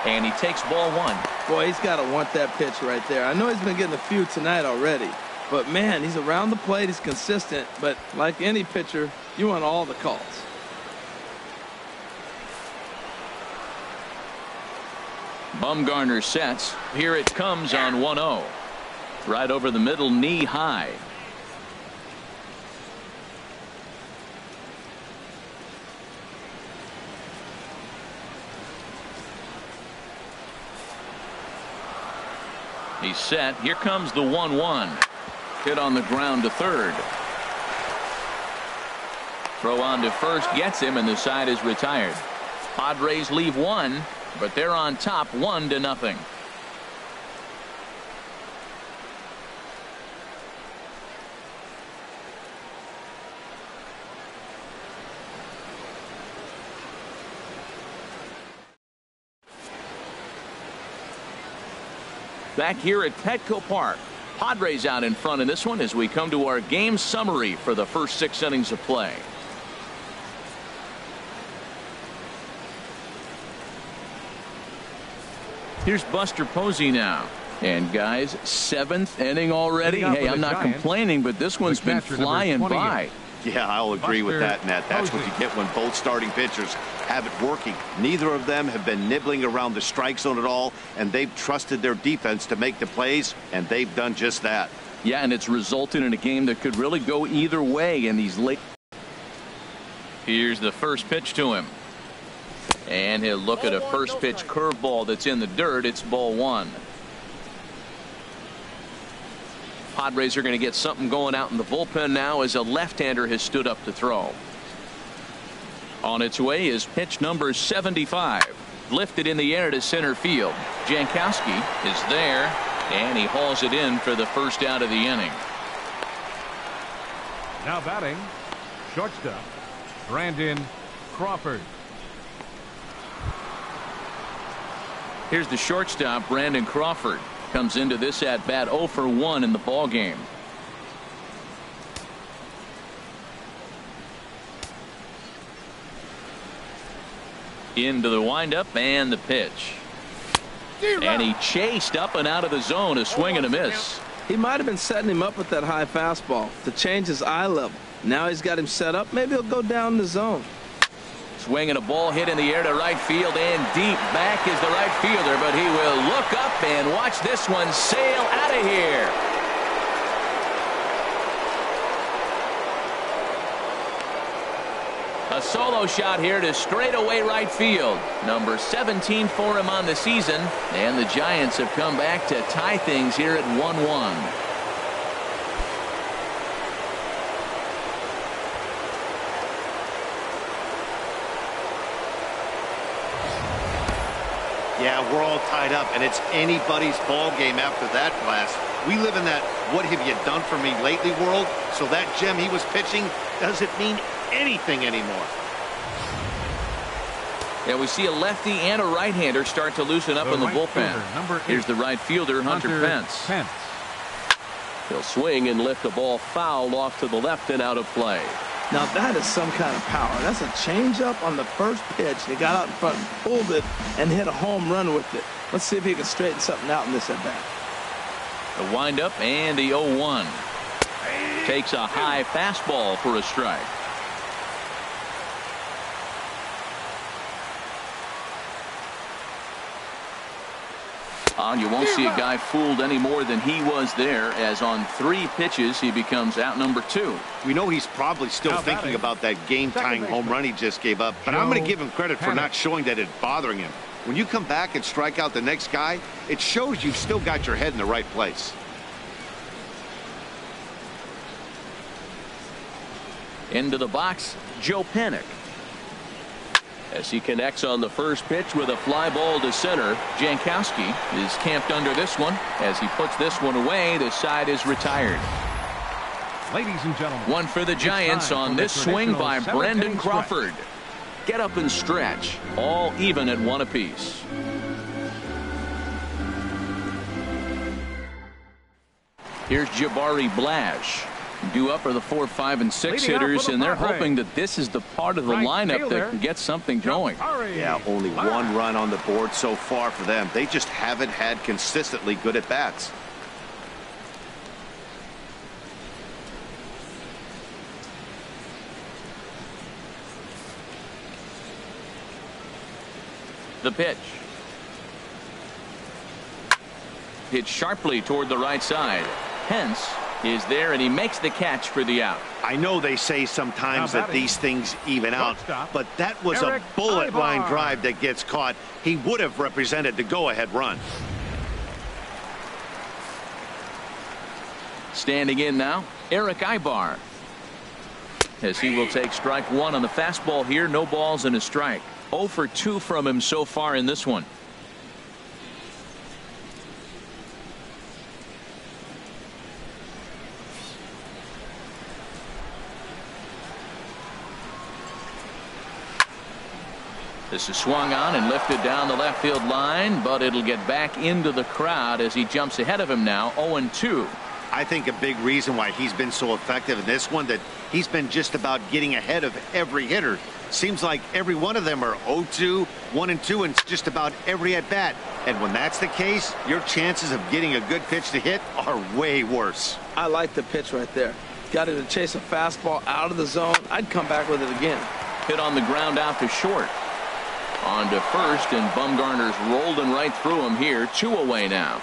And he takes ball 1. Boy, he's got to want that pitch right there. I know he's been getting a few tonight already. But, man, he's around the plate. He's consistent. But like any pitcher, you want all the calls. Bumgarner sets. Here it comes on 1-0. Right over the middle, knee high. He's set. Here comes the 1-1. Hit on the ground to third. Throw on to first gets him, and the side is retired. Padres leave 1, but they're on top 1-0. Back here at Petco Park. Padres out in front in this one as we come to our game summary for the first 6 innings of play. Here's Buster Posey now. And guys, 7th inning already. Hey, I'm not complaining, but this one's been flying by. Yeah, I'll agree with that, Matt. That's what you get when both starting pitchers have it working. Neither of them have been nibbling around the strike zone at all, and they've trusted their defense to make the plays, and they've done just that. Yeah, and it's resulted in a game that could really go either way in these late. Here's the first pitch to him. And he'll look at a first pitch curveball that's in the dirt. It's ball 1. Padres are going to get something going out in the bullpen now as a left-hander has stood up to throw. On its way is pitch number 75. Lifted in the air to center field. Jankowski is there, and he hauls it in for the first out of the inning. Now batting, shortstop, Brandon Crawford. Here's the shortstop, Brandon Crawford. Comes into this at bat 0 for 1 in the ball game. Into the windup and the pitch. And he chased up and out of the zone, a swing and a miss. He might have been setting him up with that high fastball to change his eye level. Now he's got him set up. Maybe he'll go down the zone. Swinging a ball hit in the air to right field, and deep back is the right fielder, but he will look up and watch this one sail out of here. A solo shot here to straightaway right field. Number 17 for him on the season. And the Giants have come back to tie things here at 1-1. Yeah, we're all tied up, and it's anybody's ball game after that blast. We live in that what have you done for me lately world, so that gem he was pitching doesn't mean anything anymore. Yeah, we see a lefty and a right-hander start to loosen up in the bullpen. Here's the right fielder, Hunter Pence. He'll swing and lift the ball foul off to the left and out of play. Now that is some kind of power. That's a changeup on the first pitch. He got out in front, pulled it, and hit a home run with it. Let's see if he can straighten something out in this at bat. The windup and the 0-1. Takes a high fastball for a strike. You won't see a guy fooled any more than he was there, as on 3 pitches he becomes out number 2. We know he's probably still thinking about that game-tying home run he just gave up, but I'm going to give him credit for not showing that it's bothering him. When you come back and strike out the next guy, it shows you've still got your head in the right place. Into the box, Joe Panik. As he connects on the first pitch with a fly ball to center, Jankowski is camped under this one. As he puts this one away, the side is retired. Ladies and gentlemen, one for the Giants on this swing by Brandon Crawford. Get up and stretch, all even at 1 apiece. Here's Jabari Blash. Due up are the 4, 5, and 6 hitters, and they're hoping that this is the part of the lineup that can get something going. Yeah, only 1 run on the board so far for them. They just haven't had consistently good at bats. The pitch. Hit sharply toward the right side. Pence is there, and he makes the catch for the out. I know they say sometimes that these things even out, but that was a bullet line drive that gets caught. He would have represented the go-ahead run. Standing in now, Erick Aybar. As he will take strike 1 on the fastball here. No balls and a strike. 0 for 2 from him so far in this one. This is swung on and lifted down the left field line, but it'll get back into the crowd as he jumps ahead of him now. 0-2. I think a big reason why he's been so effective in this one, that he's been just about getting ahead of every hitter. Seems like every one of them are 0-2, 1-2, and just about every at bat. And when that's the case, your chances of getting a good pitch to hit are way worse. I like the pitch right there. Got it to chase a fastball out of the zone. I'd come back with it again. Hit on the ground out to short. On to first, and Bumgarner's rolling right through him here. 2 away now.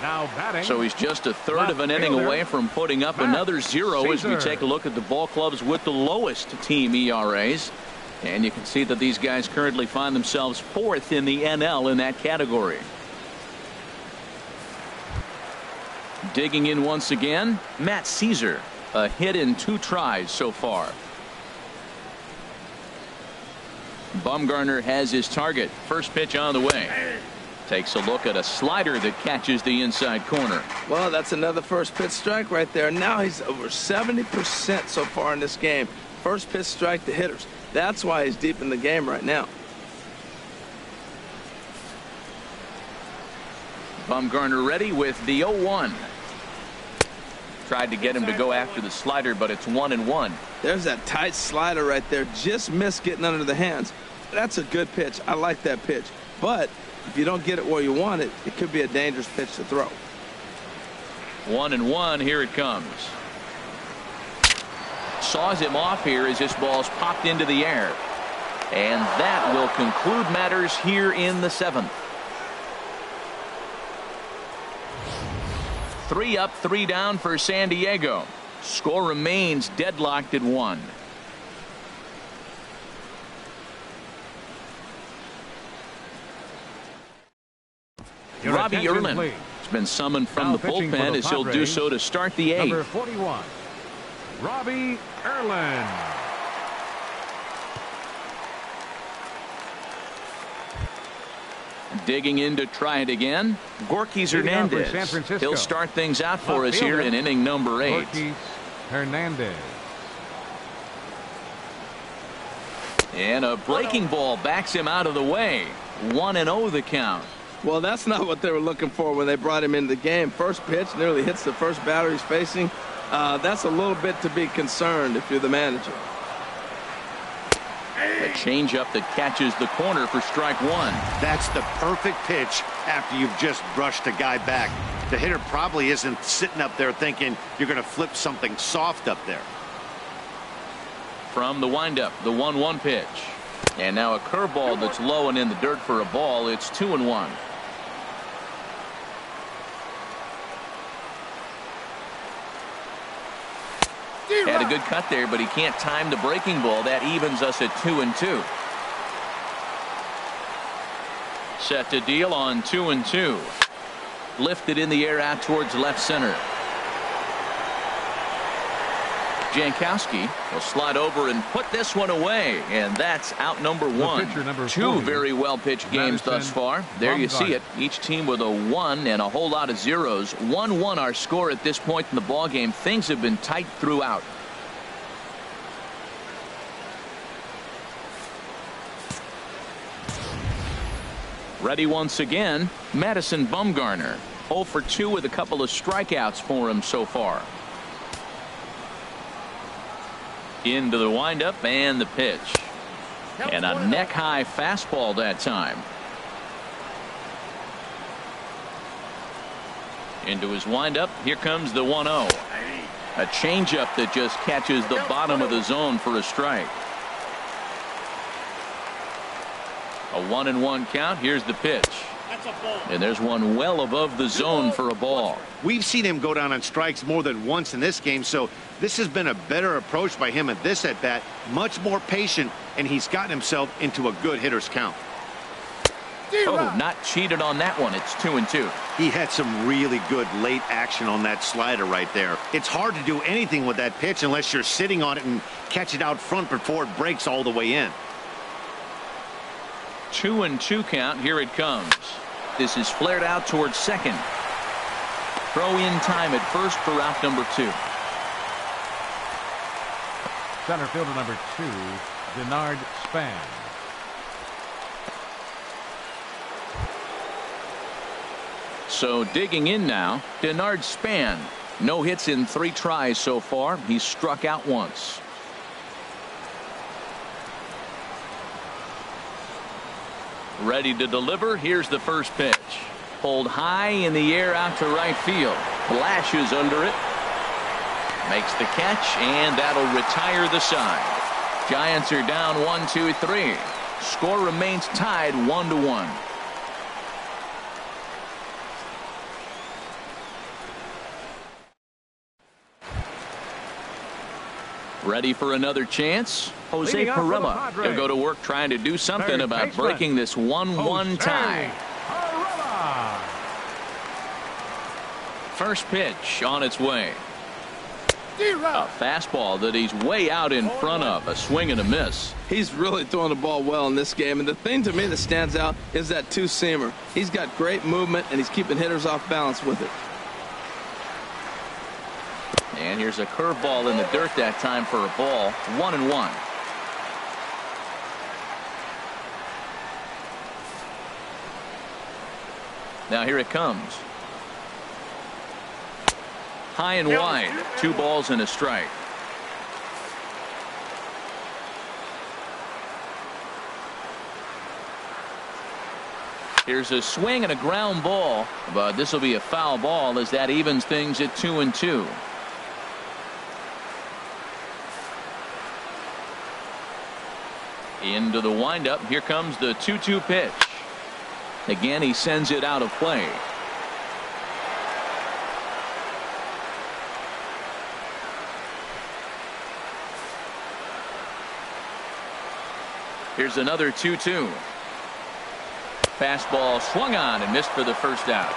So he's just a third of an inning away from putting up another 0 as we take a look at the ball clubs with the lowest team ERAs. And you can see that these guys currently find themselves 4th in the NL in that category. Digging in once again, Matt Caesar. A hit in 2 tries so far. Bumgarner has his target. First pitch on the way. Takes a look at a slider that catches the inside corner. Well, that's another first pitch strike right there. Now he's over 70% so far in this game. First pitch strike to hitters. That's why he's deep in the game right now. Bumgarner ready with the 0-1. Tried to get him to go after the slider, but it's 1-1. There's that tight slider right there. Just missed getting under the hands. That's a good pitch. I like that pitch. But if you don't get it where you want it, it could be a dangerous pitch to throw. 1-1. Here it comes. Saws him off here as this ball's popped into the air. And that will conclude matters here in the 7th. 3 up, 3 down for San Diego. Score remains deadlocked at 1. Your Robbie attention, Erlin please. has been summoned from Now the pitching for bullpen the as he'll do Padres, so to start the Number 8th. 41, Robbie Erlin. Digging in to try it again, Gorkys Leading off for San Hernandez. Francisco. He'll start things out for Left us here fielder, in inning number 8. Gorkys Hernandez. And a breaking ball backs him out of the way. 1-0 the count. Well, that's not what they were looking for when they brought him into the game. First pitch nearly hits the first batter he's facing. That's a little bit to be concerned if you're the manager. A changeup that catches the corner for strike 1. That's the perfect pitch after you've just brushed a guy back. The hitter probably isn't sitting up there thinking you're going to flip something soft up there. From the windup, the 1-1 pitch. And now a curveball that's low and in the dirt for a ball. It's 2-1. Had a good cut there, but he can't time the breaking ball. That evens us at 2-2. Set to deal on 2-2. Lifted in the air out towards left center. Jankowski will slide over and put this one away, and that's out number 1. Pitcher, number 2 40, very well pitched games Madison, thus far. There you see it. Each team with a 1 and a whole lot of zeros. 1-1 our score at this point in the ball game. Things have been tight throughout. Ready once again, Madison Bumgarner. 0 for 2 with a couple of strikeouts for him so far. Into the windup and the pitch. And a neck-high fastball that time. Into his windup. Here comes the 1-0. A changeup that just catches the bottom of the zone for a strike. A 1-1 count. Here's the pitch. And there's one well above the zone for a ball. We've seen him go down on strikes more than once in this game, so this has been a better approach by him at this at-bat. Much more patient, and he's gotten himself into a good hitter's count. Oh, not cheated on that one. It's 2-2. He had some really good late action on that slider right there. It's hard to do anything with that pitch unless you're sitting on it and catch it out front before it breaks all the way in. 2-2 count. Here it comes. This is flared out towards second. Throw in time at first for out number 2. Center fielder number 2, Denard Span. So digging in now, Denard Span. No hits in 3 tries so far. He's struck out once. Ready to deliver. Here's the first pitch. Pulled high in the air out to right field. Flashes under it. Makes the catch, and that'll retire the side. Giants are down 1-2-3. Score remains tied 1-1. Ready for another chance? Jose Leading off for the Pirela. Padres. He'll go to work trying to do something Third about baseman, breaking this 1-1 tie. Pirela. First pitch on its way. A fastball that he's way out in front of. A swing and a miss. He's really throwing the ball well in this game, and the thing to me that stands out is that two-seamer. He's got great movement, and he's keeping hitters off balance with it. And here's a curveball in the dirt that time for a ball. 1-1. Now here it comes. High and wide. 2 balls and a strike. Here's a swing and a ground ball, but this will be a foul ball as that evens things at 2-2. Into the windup. Here comes the 2-2 pitch. Again, he sends it out of play. Here's another 2-2. Fastball swung on and missed for the first out.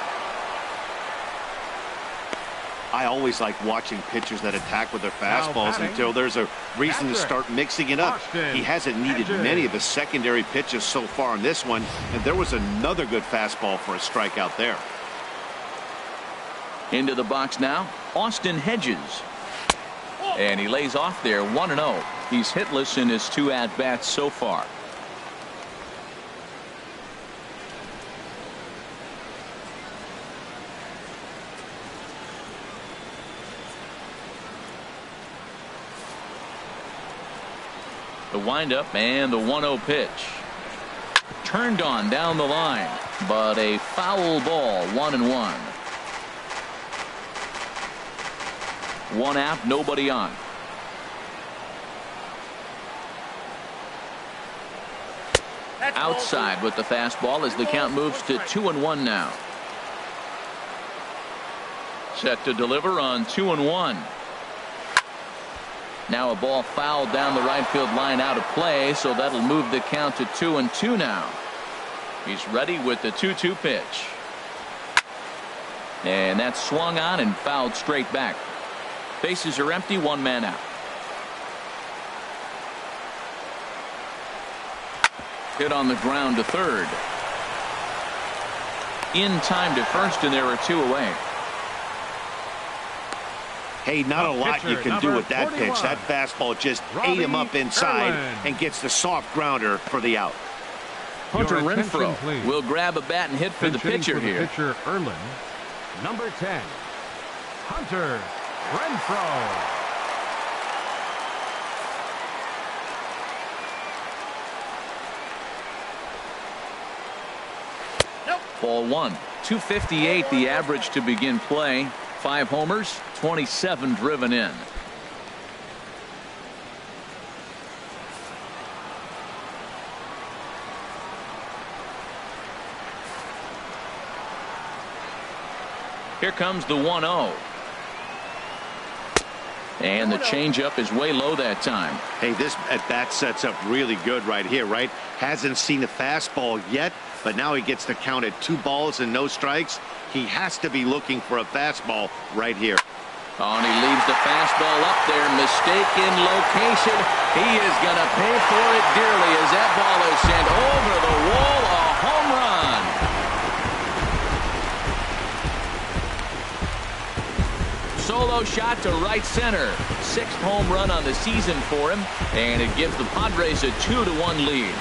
I always like watching pitchers that attack with their fastballs until there's a reason to start mixing it up. He hasn't needed many of his secondary pitches so far in this one, and there was another good fastball for a strikeout there. Into the box now, Austin Hedges. And he lays off there 1-0. He's hitless in his 2 at-bats so far. The windup and the 1-0 pitch. Turned on down the line, but a foul ball, 1-1. One out, nobody on. Outside with the fastball as the count moves to 2-1 now. Set to deliver on 2-1. Now a ball fouled down the right field line out of play, so that'll move the count to 2-2 now. He's ready with the 2-2 pitch. And that's swung on and fouled straight back. Bases are empty, 1 man out. Hit on the ground to third. In time to first, and there are 2 away. Hey, not a lot you can do with that pitch. That fastball just ate him up inside and gets the soft grounder for the out. Hunter Renfroe will grab a bat and hit for the pitcher here. Pitcher Erlin, number 10, Hunter Renfroe. Ball 1. 258 the average to begin play. 5 homers, 27 driven in. Here comes the 1-0. And the changeup is way low that time. Hey, this at bat sets up really good right here, right? Hasn't seen a fastball yet, but now he gets the count at 2 balls and no strikes. He has to be looking for a fastball right here. Oh, and he leaves the fastball up there. Mistaken location. He is going to pay for it dearly as that ball is sent over the wall. A home run. Solo shot to right center. 6th home run on the season for him, and it gives the Padres a 2-1 lead.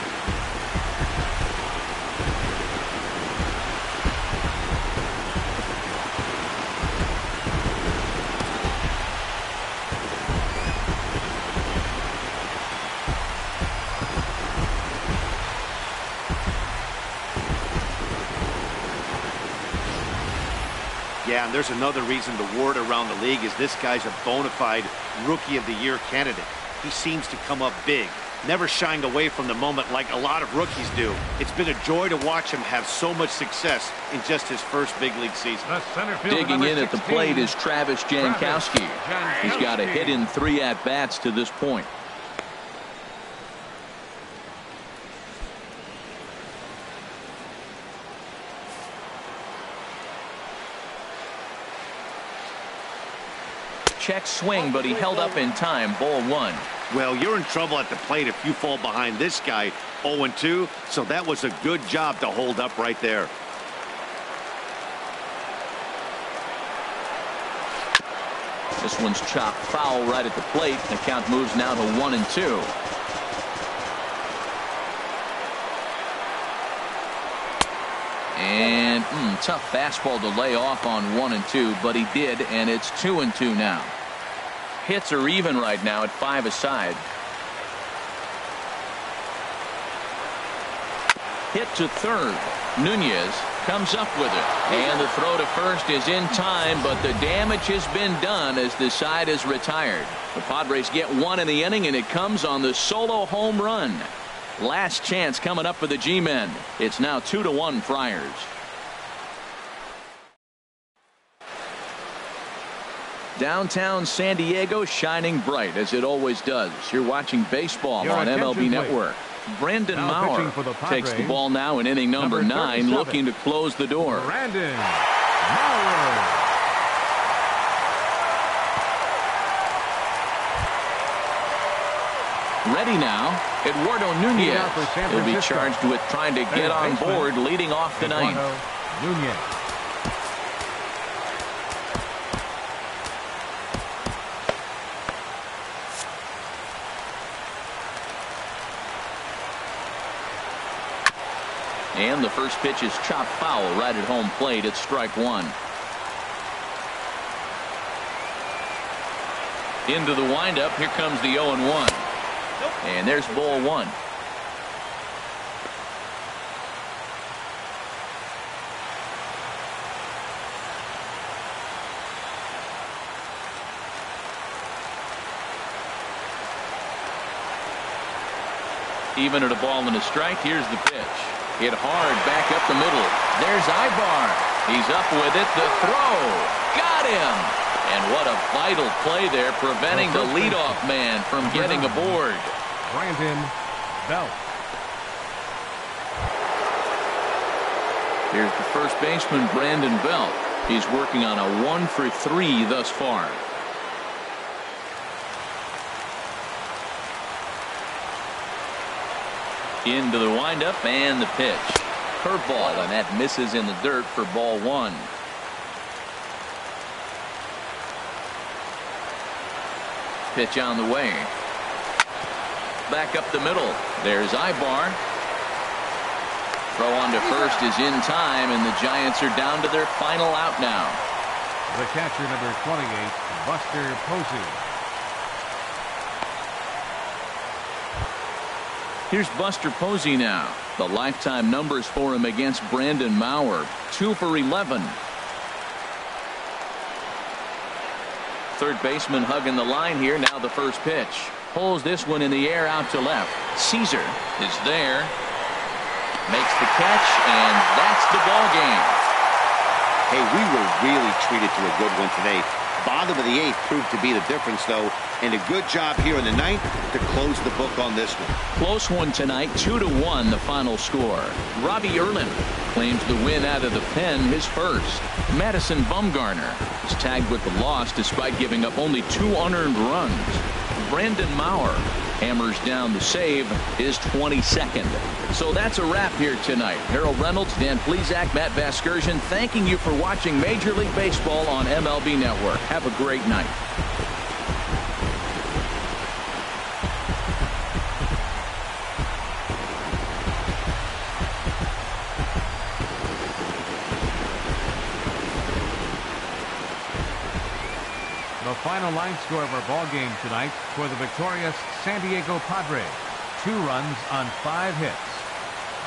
Yeah, and there's another reason the word around the league is this guy's a bona fide Rookie of the Year candidate. He seems to come up big, never shying away from the moment like a lot of rookies do. It's been a joy to watch him have so much success in just his first big league season. Digging in at the plate is Travis Jankowski. He's got a hit in 3 at-bats to this point. Check swing, but he held up in time. Ball 1. Well, you're in trouble at the plate if you fall behind this guy 0-2, so that was a good job to hold up right there. This one's chopped foul right at the plate. The count moves now to 1-2. And tough fastball to lay off on 1-2, but he did, and it's 2-2 now. Hits are even right now at 5 aside. Hit to third. Nunez comes up with it, and the throw to first is in time, but the damage has been done as the side is retired. The Padres get 1 in the inning, and it comes on the solo home run. Last chance coming up for the G-men. It's now 2-1 Friars. Downtown San Diego shining bright as it always does. You're watching baseball on MLB Network. Brandon Now Maurer pitching for the takes the Padres, ball now in inning number 9, 37. looking to close the door. Brandon Maurer. Ready now, Eduardo Nunez. out for San He'll be Francisco. charged with trying to get on baseman, board, leading off the ninth. Eduardo Nunez. And the first pitch is chopped foul right at home plate. It's strike one. Into the windup. Here comes the 0-1. And there's ball one. Even at a ball and a strike, here's the pitch. Hit hard back up the middle. There's Aybar. He's up with it. The throw. Got him. And what a vital play there, preventing the leadoff man from getting aboard. Brandon Belt. Here's the first baseman, Brandon Belt. He's working on a 1-for-3 thus far. Into the windup and the pitch. Curveball, and that misses in the dirt for ball one. Pitch on the way. Back up the middle. There's Aybar. Throw on to first is in time, and the Giants are down to their final out now. The catcher, number 28, Buster Posey. Here's Buster Posey now. The lifetime numbers for him against Brandon Maurer. 2 for 11. Third baseman hugging the line here. Now the first pitch. Pulls this one in the air out to left. Caesar is there. Makes the catch, and that's the ball game. Hey, we were really treated to a good one today. Bottom of the 8th proved to be the difference, though, and a good job here in the 9th to close the book on this one. Close one tonight, 2-1 the final score. Robbie Erlin claims the win out of the pen, his first. Madison Bumgarner is tagged with the loss despite giving up only 2 unearned runs. Brandon Maurer hammers down the save, his 22nd. So that's a wrap here tonight. Harold Reynolds, Dan Plesac, Matt Vasgersian, thanking you for watching Major League Baseball on MLB Network. Have a great night. The final line score of our ball game tonight for the victorious San Diego Padres. 2 runs on 5 hits.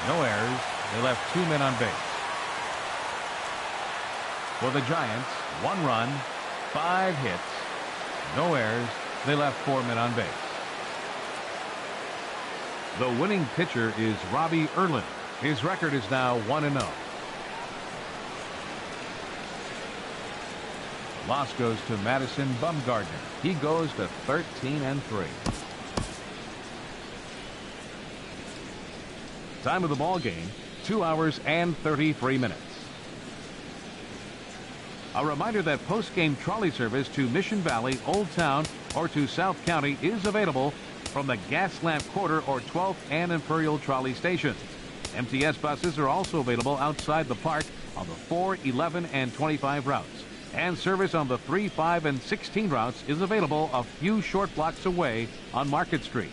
No errors. They left 2 men on base. For the Giants, 1 run, 5 hits. No errors. They left 4 men on base. The winning pitcher is Robbie Erlin. His record is now 1-0. Loss goes to Madison Bumgarner. He goes to 13-3. Time of the ball game, 2 hours and 33 minutes. A reminder that post-game trolley service to Mission Valley, Old Town, or to South County is available from the Gaslamp Quarter or 12th and Imperial trolley stations. MTS buses are also available outside the park on the 4, 11, and 25 routes. And service on the 3, 5, and 16 routes is available a few short blocks away on Market Street.